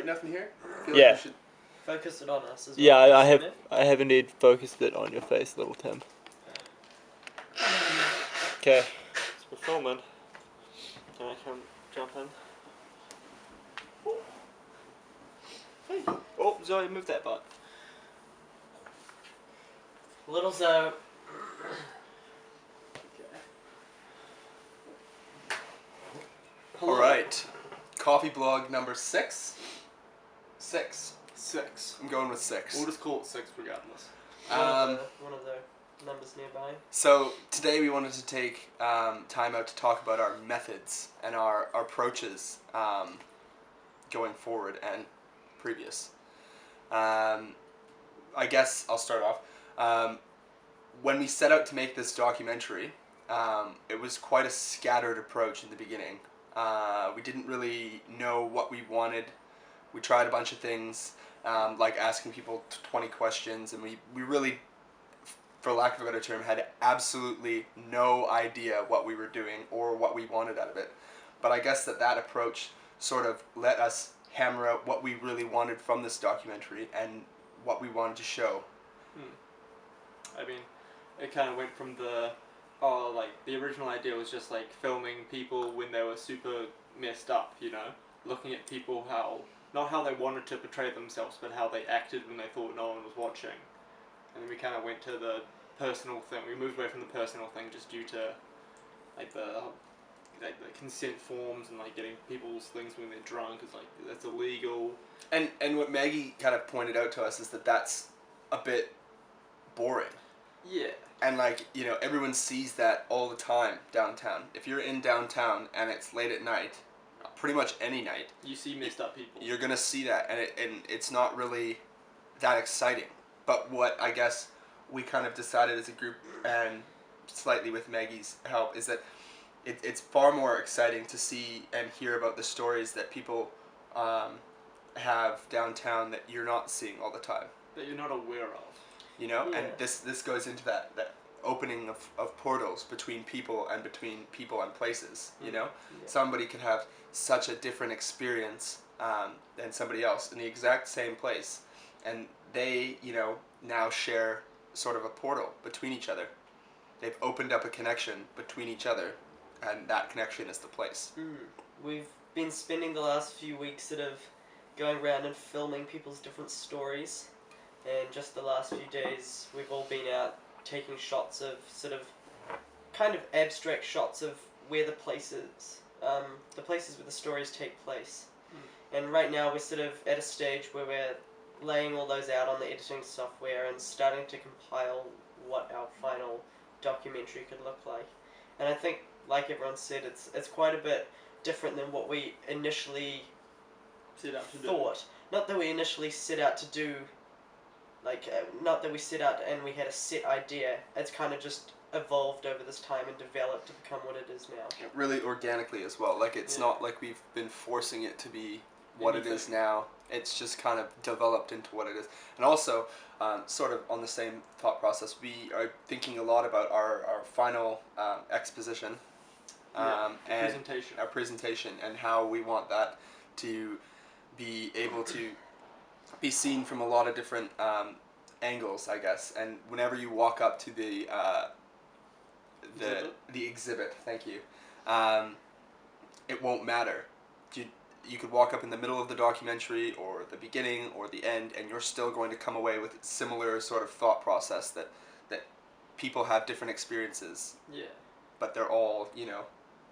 right? Nothing here? Feel Yeah. Like we should... Focus it on us as well. Yeah, I Smith. have indeed focused it on your face, little Tim. Okay. So we're filming. Can I come jump in? Hey. Oh, Zoe, move that butt. Little Zoe. All right. Coffee blog number 6. 6. 6. I'm going with 6. We'll just call it 6 regardless. One of the numbers nearby. So today we wanted to take time out to talk about our methods and our approaches going forward and previous. I guess I'll start off. When we set out to make this documentary, it was quite a scattered approach in the beginning. We didn't really know what we wanted. We tried a bunch of things, like asking people 20 questions, and we really, for lack of a better term, had absolutely no idea what we were doing or what we wanted out of it. But I guess that approach sort of let us hammer out what we really wanted from this documentary and what we wanted to show. I mean, it kind of went from the original idea was just like filming people when they were super messed up, you know, looking at people not how they wanted to portray themselves, but how they acted when they thought no one was watching. And then we kind of went to the personal thing. We moved away from the personal thing just due to like the consent forms and like getting people's things when they're drunk is like that's illegal. And what Maggie kind of pointed out to us is that that's a bit boring. Yeah. And like, you know, everyone sees that all the time downtown. If you're in downtown and it's late at night, pretty much any night, You see messed up people. you're gonna see that, and it's not really that exciting. But what I guess we kind of decided as a group, and slightly with Maggie's help, is that it's far more exciting to see and hear about the stories that people have downtown that you're not seeing all the time. That you're not aware of. You know, Yeah. and this goes into that opening of portals between people and places. You know, Yeah. somebody could have such a different experience than somebody else in the exact same place, and they, you know, now share sort of a portal between each other. They've opened up a connection between each other, and that connection is the place. We've been spending the last few weeks sort of going around and filming people's different stories, and just the last few days we've all been out taking shots of sort of kind of abstract shots of where the places where the stories take place. And right now we're sort of at a stage where we're laying all those out on the editing software and starting to compile what our final documentary could look like. And I think, like everyone said, it's quite a bit different than what we initially Set out to thought. Not that we initially set out to do, not that we set out and we had a set idea. It's kind of just evolved over this time and developed to become what it is now. Really organically as well. Like, it's not like we've been forcing it to be what it is now. It's just kind of developed into what it is. And also, sort of on the same thought process, we are thinking a lot about our final exposition and presentation. our presentation, and how we want that to be able to be seen from a lot of different angles, I guess. And whenever you walk up to the exhibit, thank you, it won't matter. You could walk up in the middle of the documentary or the beginning or the end, and you're still going to come away with similar sort of thought process that people have different experiences. Yeah. But they're all, you know,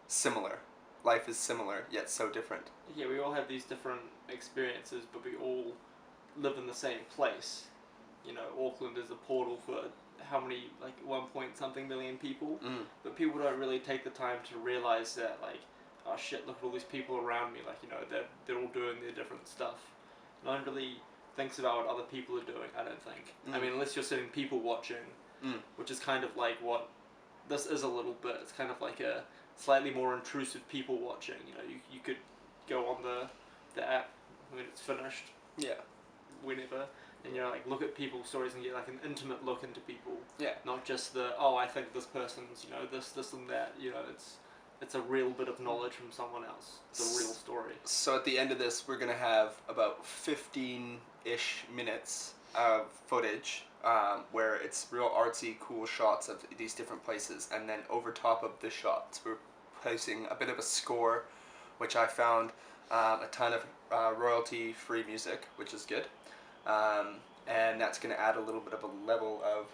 similar. Life is similar, yet so different. Yeah, we all have these different experiences, but we all live in the same place. You know, Auckland is a portal for how many, like 1 point something million people, but people don't really take the time to realize that, like, oh shit, look at all these people around me, like, you know, they're all doing their different stuff. No one really thinks about what other people are doing, I don't think. I mean, unless you're sitting people watching, which is kind of like what this is a little bit. It's kind of like a slightly more intrusive people watching. You know, you could go on the app when it's finished. Yeah. Whenever. And, you know, like, look at people's stories and get, like, an intimate look into people. Yeah. Not just I think this person's, you know, this and that. You know, it's a real bit of knowledge from someone else. It's a real story. So at the end of this, we're gonna have about 15-ish minutes of footage where it's real artsy, cool shots of these different places, and then over top of the shots, we're placing a bit of a score, which I found a ton of royalty-free music, which is good, and that's gonna add a little bit of a level of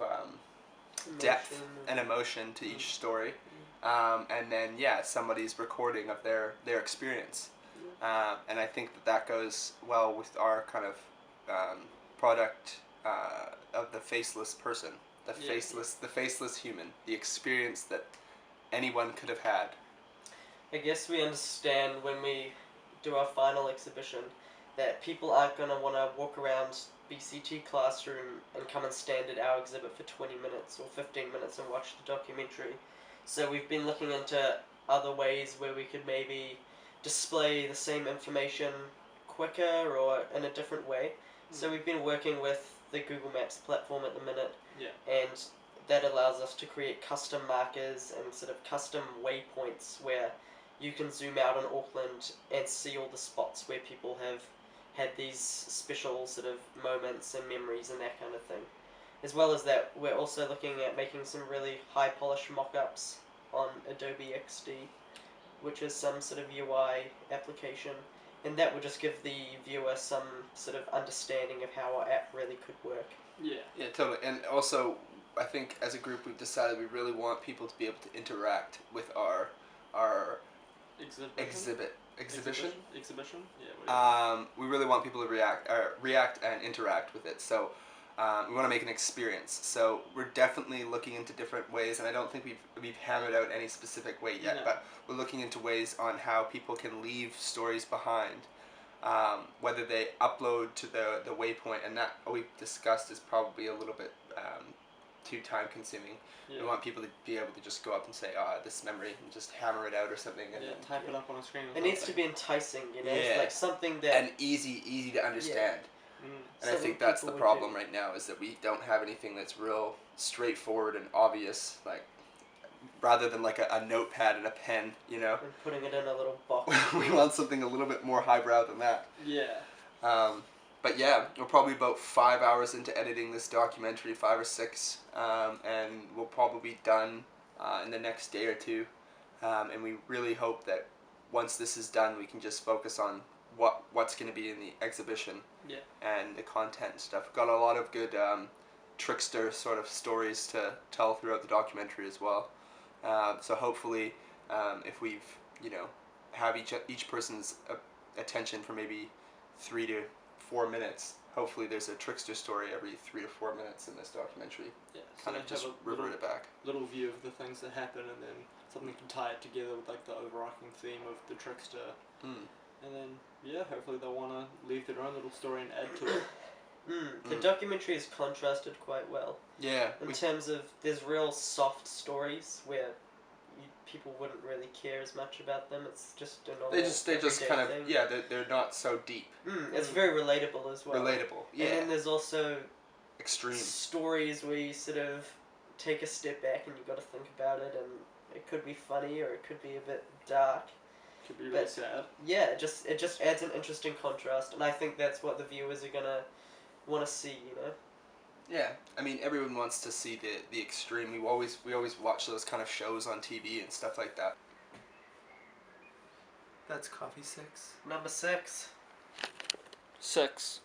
depth Emotion and emotion to each story. And then somebody's recording of their experience, and I think that goes well with our kind of product of the faceless person, the faceless human, the experience that anyone could have had. I guess we understand when we do our final exhibition that people aren't going to want to walk around BCT classroom and come and stand at our exhibit for 20 minutes or 15 minutes and watch the documentary. So we've been looking into other ways where we could maybe display the same information quicker or in a different way. So we've been working with the Google Maps platform at the minute, and that allows us to create custom markers and sort of custom waypoints where you can zoom out on Auckland and see all the spots where people have had these special sort of moments and memories and that kind of thing. As well as that, we're also looking at making some really high polish mock-ups on Adobe XD, which is some sort of UI application, and that would just give the viewer some sort of understanding of how our app really could work. Yeah, totally. And also, I think as a group we've decided we really want people to be able to interact with our exhibition. Yeah. We really want people to react and interact with it. So we want to make an experience. So we're definitely looking into different ways, and I don't think we've hammered out any specific way yet. No. But we're looking into ways on how people can leave stories behind, whether they upload to the waypoint, and that we've discussed is probably a little bit too time consuming. Yeah. We want people to be able to just go up and say, this memory, and just hammer it out or something. And Yeah, type it up on a screen. It needs to be enticing, you know, Yeah. like something that... and easy to understand. Mm. And I Something think that's the people would problem do. right now, is that we don't have anything that's real straightforward and obvious, like rather than like a notepad and a pen, you know. And putting it in a little box. We want something a little bit more highbrow than that. Yeah. But yeah, we're probably about 5 hours into editing this documentary, 5 or 6, and we'll probably be done in the next day or two. And we really hope that once this is done, we can just focus on what's going to be in the exhibition and the content and stuff. We've got a lot of good trickster sort of stories to tell throughout the documentary as well. So hopefully, if we've have each person's attention for maybe 3 to 4 minutes. Hopefully there's a trickster story every 3 to 4 minutes in this documentary. Yeah. Kind of just revert it back. Little view of the things that happen, and then something can tie it together with like the overarching theme of the trickster. And then hopefully they'll want to leave their own little story and add to it. The documentary is contrasted quite well. Yeah. In terms of, there's real soft stories where people wouldn't really care as much about them. It's just a normal They just everyday kind of thing. they're not so deep. It's very relatable as well. Relatable. Yeah. And then there's also Extreme. stories where you sort of take a step back and you got to think about it, and it could be funny or it could be a bit dark. Could be really sad. Yeah, it just adds an interesting contrast, and I think that's what the viewers are gonna want to see, you know. Yeah, I mean everyone wants to see the extreme. We always watch those kind of shows on TV and stuff like that. That's coffee 6. Number 6. 6.